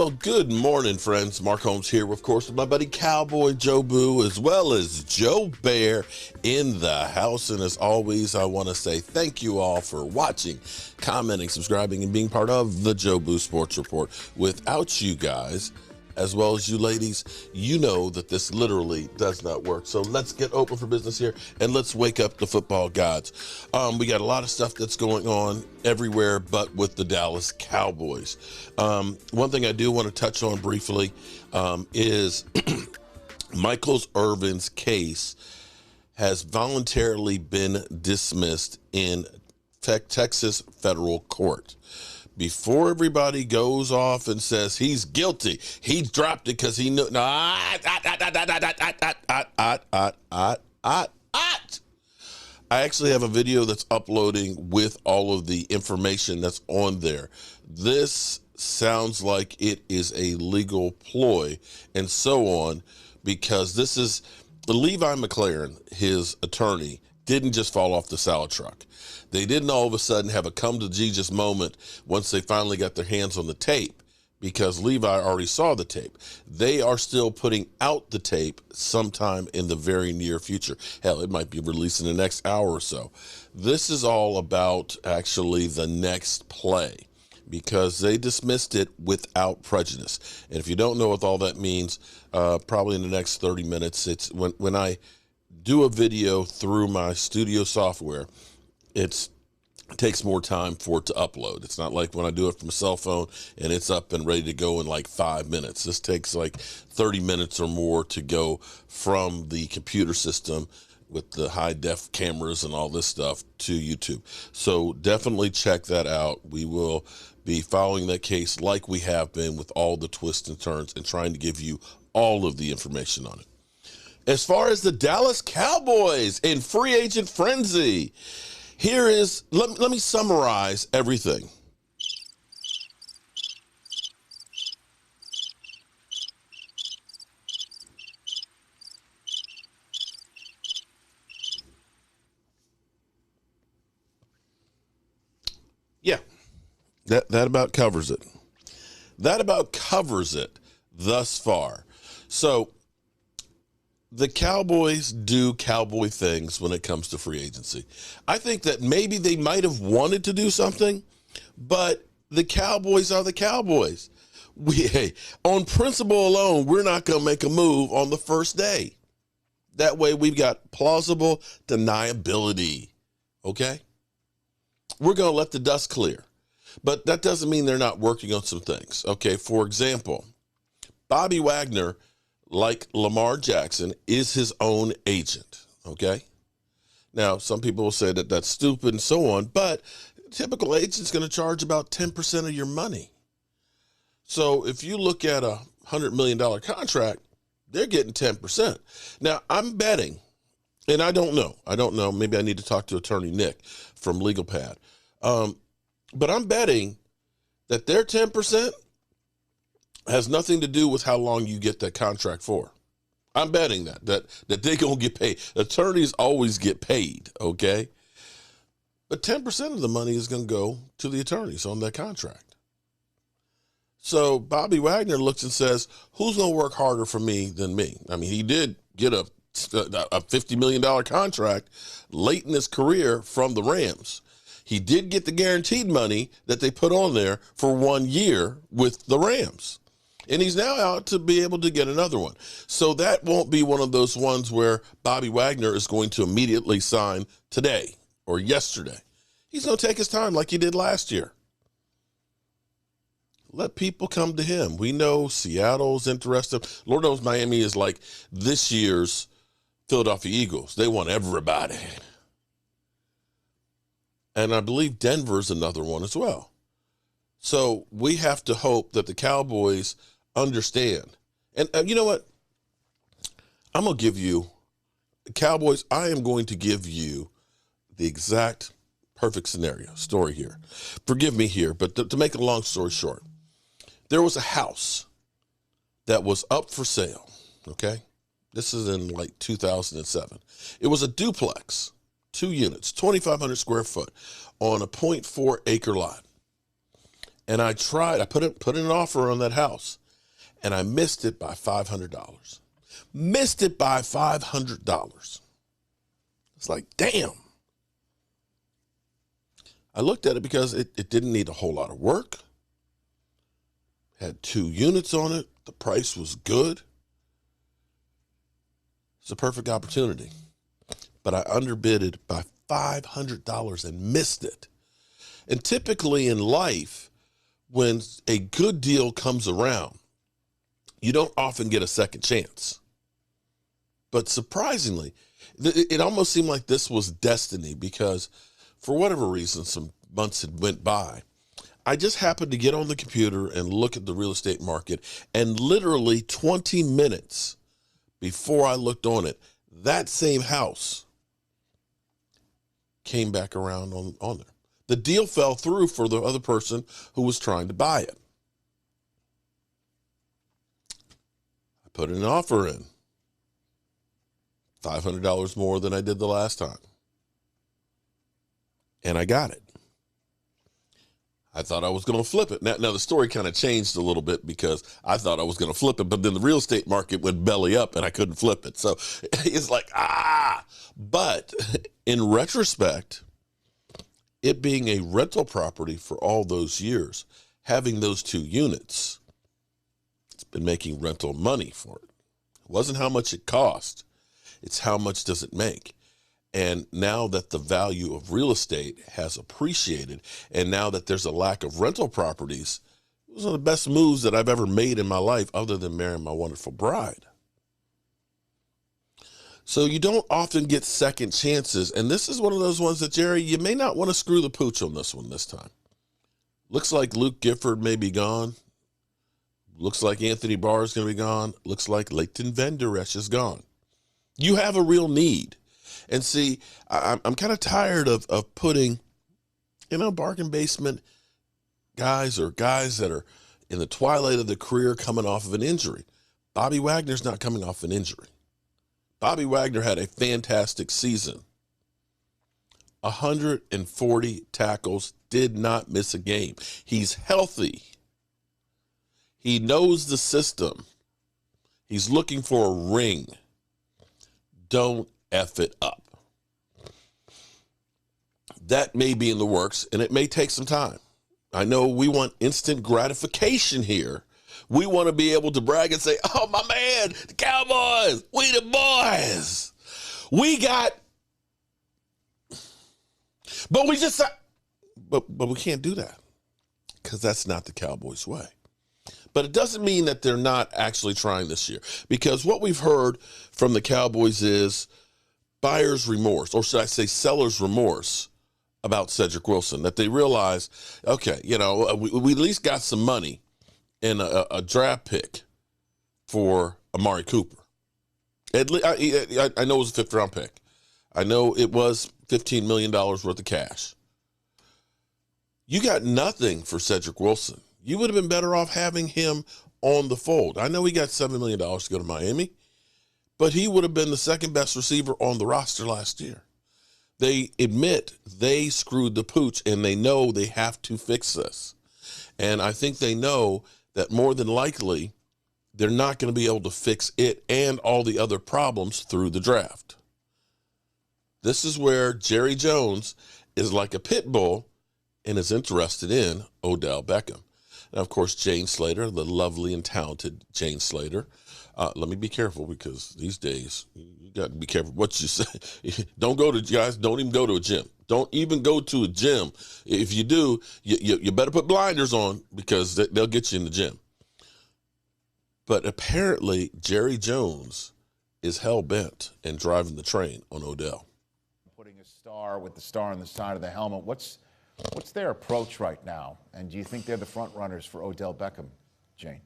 Well, good morning, friends. Mark Holmes here, of course, with my buddy Cowboy Joe Boo, as well as Joe Bear in the house. And as always, I want to say thank you all for watching, commenting, subscribing, and being part of the Joe Boo Sports Report. Without you guys, as well as you ladies, you know that this literally does not work. So let's get open for business here and let's wake up the football gods. We got a lot of stuff that's going on everywhere but with the Dallas Cowboys. One thing I do want to touch on briefly is Michael Irvin's case has voluntarily been dismissed in Texas federal court. Before everybody goes off and says he's guilty, he dropped it because he knew. No, I actually have a video that's uploading with all of the information that's on there. This sounds like it is a legal ploy and so on, because this is Levi McLaren, his attorney, didn't just fall off the salad truck. They didn't all of a sudden have a come to Jesus moment once they finally got their hands on the tape, because Levi already saw the tape. They are still putting out the tape sometime in the very near future. Hell, it might be released in the next hour or so. This is all about actually the next play, because they dismissed it without prejudice. And if you don't know what all that means, probably in the next 30 minutes, it's when I do a video through my studio software, it takes more time for it to upload. It's not like when I do it from a cell phone and it's up and ready to go in like 5 minutes. This takes like 30 minutes or more to go from the computer system with the high def cameras and all this stuff to YouTube. So definitely check that out. We will be following that case like we have been, with all the twists and turns, and trying to give you all of the information on it. As far as the Dallas Cowboys in free agent frenzy, here is, let me summarize everything. Yeah, that about covers it. That about covers it thus far. So the Cowboys do cowboy things when it comes to free agency. I think that maybe they might have wanted to do something, but the Cowboys are the Cowboys. On principle alone, we're not going to make a move on the first day. That way we've got plausible deniability, okay? We're going to let the dust clear, but that doesn't mean they're not working on some things, okay? For example, Bobby Wagner, like Lamar Jackson, is his own agent, okay? Now, some people will say that that's stupid and so on, but a typical agent's going to charge about 10% of your money. So if you look at a $100 million contract, they're getting 10%. Now, I'm betting, and I don't know, maybe I need to talk to attorney Nick from Legal Pad, but I'm betting that their 10% has nothing to do with how long you get that contract for. I'm betting that they're going to get paid. Attorneys always get paid, okay? But 10% of the money is going to go to the attorneys on that contract. So Bobby Wagner looks and says, who's going to work harder for me than me? I mean, he did get a $50 million contract late in his career from the Rams. He did get the guaranteed money that they put on there for 1 year with the Rams. And he's now out to be able to get another one. So that won't be one of those ones where Bobby Wagner is going to immediately sign today or yesterday. He's going to take his time like he did last year. Let people come to him. We know Seattle's interested. Lord knows Miami is like this year's Philadelphia Eagles. They want everybody. And I believe Denver's another one as well. So we have to hope that the Cowboys understand. And you know what? I'm going to give you, Cowboys, I am going to give you the exact perfect story here. Forgive me here, but to make a long story short, there was a house that was up for sale, okay? This is in like 2007. It was a duplex, 2 units, 2,500 square foot on a 0.4 acre lot. And I put in an offer on that house, and I missed it by $500. Missed it by $500. It's like, damn. I looked at it because it didn't need a whole lot of work. Had 2 units on it. The price was good. It's a perfect opportunity. But I underbidded by $500 and missed it. And typically in life, when a good deal comes around, you don't often get a second chance. But surprisingly, it almost seemed like this was destiny, because for whatever reason, some months had went by. I just happened to get on the computer and look at the real estate market, and literally 20 minutes before I looked on it, that same house came back around on there. The deal fell through for the other person who was trying to buy it. I put an offer in, $500 more than I did the last time. And I got it. I thought I was going to flip it. Now the story kind of changed a little bit, because I thought I was going to flip it, but then the real estate market went belly up and I couldn't flip it. So it's like, But in retrospect, it being a rental property for all those years, having those 2 units, it's been making rental money for it. It wasn't how much it cost. It's how much does it make. And now that the value of real estate has appreciated, and now that there's a lack of rental properties, it was one of the best moves that I've ever made in my life, other than marrying my wonderful bride. So you don't often get second chances. And this is one of those ones that, Jerry, you may not want to screw the pooch on this one this time. Looks like Luke Gifford may be gone. Looks like Anthony Barr is going to be gone. Looks like Leighton Vander Esch is gone. You have a real need. And see, I'm kind of tired of putting, bargain basement guys, or guys that are in the twilight of their career coming off of an injury. Bobby Wagner's not coming off an injury. Bobby Wagner had a fantastic season. 140 tackles, did not miss a game. He's healthy. He knows the system. He's looking for a ring. Don't F it up. That may be in the works, and it may take some time. I know we want instant gratification here. We want to be able to brag and say, oh, my man, the Cowboys, we the boys. We got, but we just, but we can't do that, because that's not the Cowboys' way. But it doesn't mean that they're not actually trying this year, because what we've heard from the Cowboys is buyer's remorse, or should I say seller's remorse, about Cedric Wilson, that they realize, okay, we at least got some money in a draft pick for Amari Cooper. I know it was a 5th round pick. I know it was $15 million worth of cash. You got nothing for Cedric Wilson. You would have been better off having him on the fold. I know he got $7 million to go to Miami, but he would have been the second best receiver on the roster last year. They admit they screwed the pooch, and they know they have to fix this. And I think they know that more than likely they're not going to be able to fix it and all the other problems through the draft. This is where Jerry Jones is like a pit bull and is interested in Odell Beckham. And of course, Jane Slater, the lovely and talented Jane Slater. Let me be careful, because these days you got to be careful what you say. Don't even go to a gym. Don't even go to a gym. If you do, you better put blinders on, because they'll get you in the gym. But apparently, Jerry Jones is hell-bent and driving the train on Odell. Putting a star with the star on the side of the helmet. What's their approach right now? And do you think they're the front runners for Odell Beckham, Jane?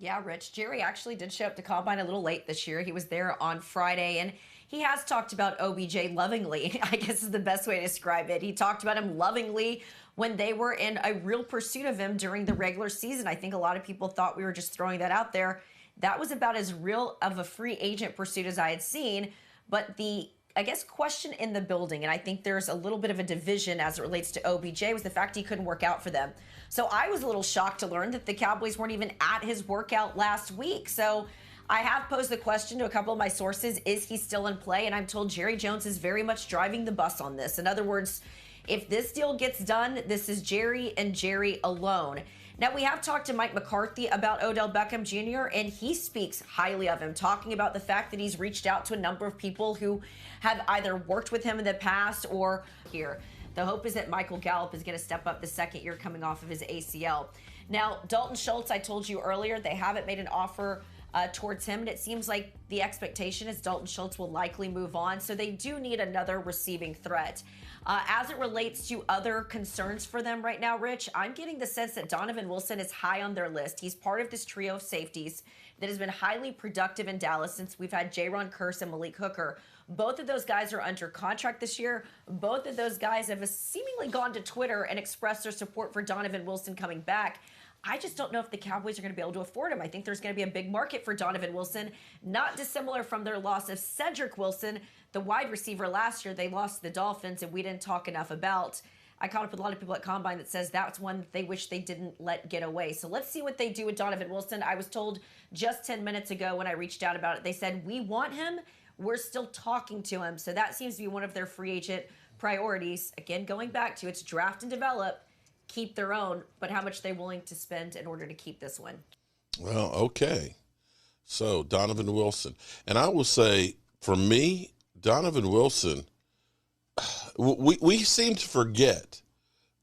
Yeah, Rich. Jerry actually did show up to Combine a little late this year. He was there on Friday, and he has talked about OBJ lovingly, I guess is the best way to describe it. He talked about him lovingly when they were in a real pursuit of him during the regular season. I think a lot of people thought we were just throwing that out there. That was about as real of a free agent pursuit as I had seen, but the I guess, question in the building, and I think there's a little bit of a division as it relates to OBJ, was the fact he couldn't work out for them. So I was a little shocked to learn that the Cowboys weren't even at his workout last week. So I have posed the question to a couple of my sources, is he still in play? And I'm told Jerry Jones is very much driving the bus on this. In other words, if this deal gets done, this is Jerry and Jerry alone. Now, we have talked to Mike McCarthy about Odell Beckham Jr., and he speaks highly of him, talking about the fact that he's reached out to a number of people who have either worked with him in the past or here. The hope is that Michael Gallup is going to step up the second year coming off of his ACL. Now, Dalton Schultz, I told you earlier, they haven't made an offer towards him, and it seems like the expectation is Dalton Schultz will likely move on, so they do need another receiving threat. As it relates to other concerns for them right now, Rich, I'm getting the sense that Donovan Wilson is high on their list. He's part of this trio of safeties that has been highly productive in Dallas since we've had Jaron Kearse and Malik Hooker. Both of those guys are under contract this year. Both of those guys have seemingly gone to Twitter and expressed their support for Donovan Wilson coming back. I just don't know if the Cowboys are going to be able to afford him. I think there's going to be a big market for Donovan Wilson, not dissimilar from their loss of Cedric Wilson, the wide receiver last year. They lost to the Dolphins, and we didn't talk enough about. I caught up with a lot of people at Combine that says that's one that they wish they didn't let get away. So let's see what they do with Donovan Wilson. I was told just 10 minutes ago when I reached out about it, they said, we want him. We're still talking to him. So that seems to be one of their free agent priorities. Again, going back to it's draft and develop. Keep their own, but how much they're willing to spend in order to keep this one. Well, okay. So Donovan Wilson. And I will say, for me, Donovan Wilson, we seem to forget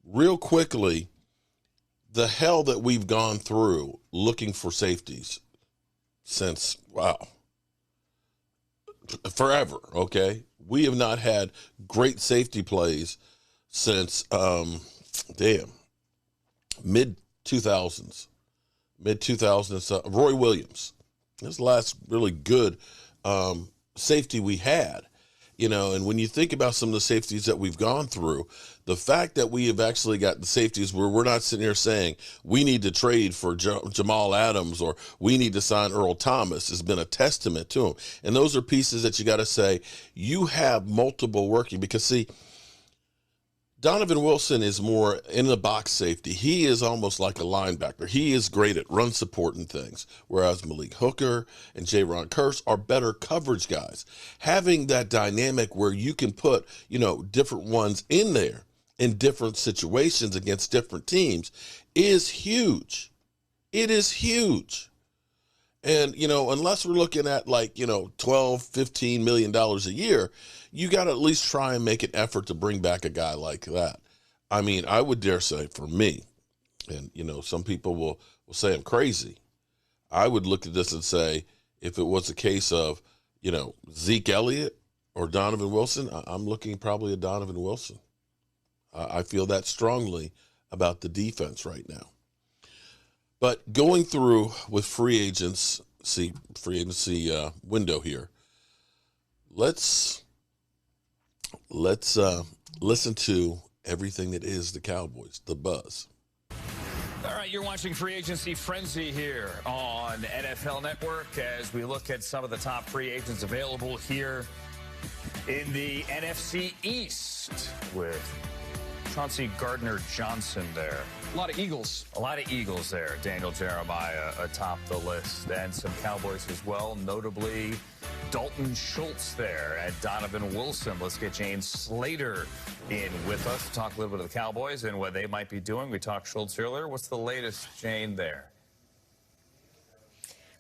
real quickly the hell that we've gone through looking for safeties since, wow, forever, okay? We have not had great safety plays since, mid-2000s. Roy Williams. This last really good safety we had. You know, and when you think about some of the safeties that we've gone through, the fact that we have actually got the safeties where we're not sitting here saying we need to trade for Jamal Adams or we need to sign Earl Thomas has been a testament to him. And those are pieces that you got to say you have multiple working because, see, Donovan Wilson is more in the box safety. He is almost like a linebacker. He is great at run support and things, whereas Malik Hooker and Jaron Kearse are better coverage guys. Having that dynamic where you can put, different ones in there in different situations against different teams is huge. It is huge. And, unless we're looking at $12, $15 million a year, you got to at least try and make an effort to bring back a guy like that. I mean, I would dare say for me, and, some people will say I'm crazy. I would look at this and say, if it was a case of, Zeke Elliott or Donovan Wilson, I'm looking probably at Donovan Wilson. I feel that strongly about the defense right now. But going through with free agency window here, let's listen to everything that is the Cowboys, the buzz. All right, you're watching Free Agency Frenzy here on NFL Network as we look at some of the top free agents available here in the NFC East with Chauncey Gardner-Johnson there. A lot of Eagles. A lot of Eagles there. Daniel Jeremiah atop the list. And some Cowboys as well, notably Dalton Schultz there and Donovan Wilson. Let's get James Slater in with us to talk a little bit of the Cowboys and what they might be doing. We talked Schultz earlier. What's the latest, Jane, there?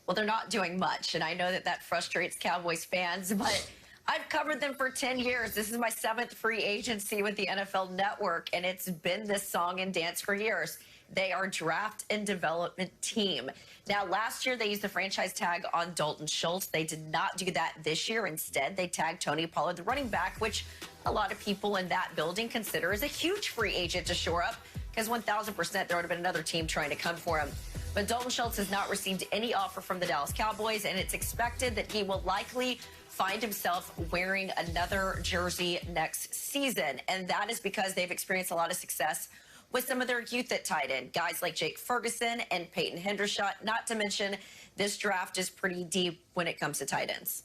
Well, they're not doing much, and I know that frustrates Cowboys fans, but I've covered them for 10 years. This is my 7th free agency with the NFL Network, and it's been this song and dance for years. They are draft and development team. Now, last year, they used the franchise tag on Dalton Schultz. They did not do that this year. Instead, they tagged Tony Pollard, the running back, which a lot of people in that building consider as a huge free agent to shore up, because 1,000% there would have been another team trying to come for him. But Dalton Schultz has not received any offer from the Dallas Cowboys, and it's expected that he will likely find himself wearing another jersey next season. And that is because they've experienced a lot of success with some of their youth at tight end, guys like Jake Ferguson and Peyton Hendershot, not to mention this draft is pretty deep when it comes to tight ends.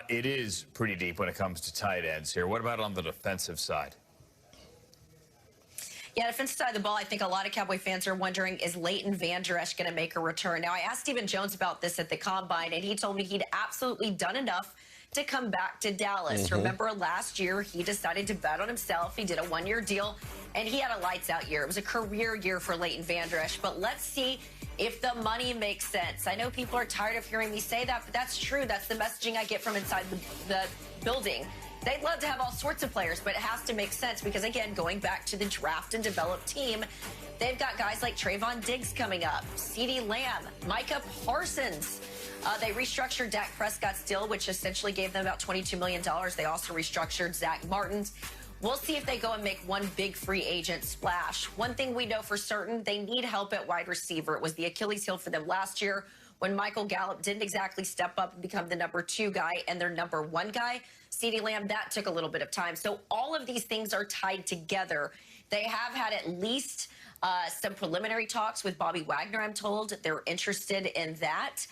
It is pretty deep when it comes to tight ends here. What about on the defensive side? Yeah, defensive side of the ball, I think a lot of Cowboy fans are wondering, is Leighton Vander Esch going to make a return? Now, I asked Stephen Jones about this at the Combine, and he told me he'd absolutely done enough to come back to Dallas. Remember, last year, he decided to bet on himself. He did a one-year deal, and he had a lights-out year. It was a career year for Leighton Vander Esch, but let's see if the money makes sense. I know people are tired of hearing me say that, but that's true. That's the messaging I get from inside the building. They'd love to have all sorts of players, but it has to make sense because, again, going back to the draft and develop team, they've got guys like Trayvon Diggs coming up, CeeDee Lamb, Micah Parsons. They restructured Dak Prescott's deal, which essentially gave them about $22 million. They also restructured Zach Martin's. We'll see if they go and make one big free agent splash. One thing we know for certain, they need help at wide receiver. It was the Achilles heel for them last year when Michael Gallup didn't exactly step up and become the number 2 guy and their number 1 guy. CeeDee Lamb, that took a little bit of time. So all of these things are tied together. They have had at least some preliminary talks with Bobby Wagner, I'm told. They're interested in that.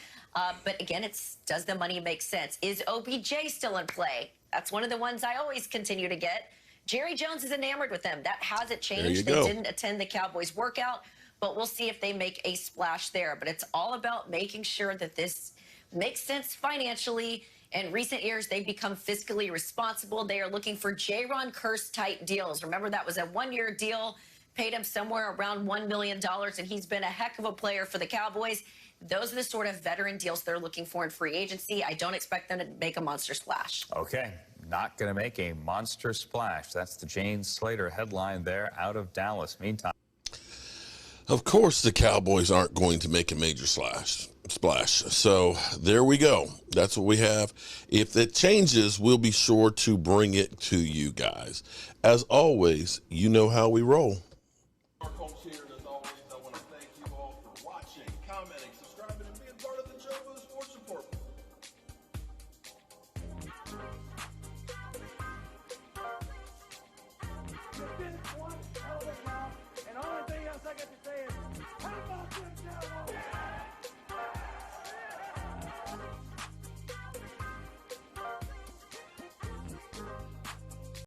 But again, does the money make sense? Is OBJ still in play? That's one of the ones I always continue to get. Jerry Jones is enamored with them. That hasn't changed. They didn't attend the Cowboys workout, but we'll see if they make a splash there. But it's all about making sure that this makes sense financially. In recent years, they've become fiscally responsible. They are looking for Jaron Kearse type deals. Remember, that was a one-year deal, paid him somewhere around $1 million, and he's been a heck of a player for the Cowboys. Those are the sort of veteran deals they're looking for in free agency. I don't expect them to make a monster splash. Okay, not going to make a monster splash. That's the Jane Slater headline there out of Dallas. Meantime, of course, the Cowboys aren't going to make a major splash. So there we go. That's what we have. If it changes, we'll be sure to bring it to you guys. As always, you know how we roll.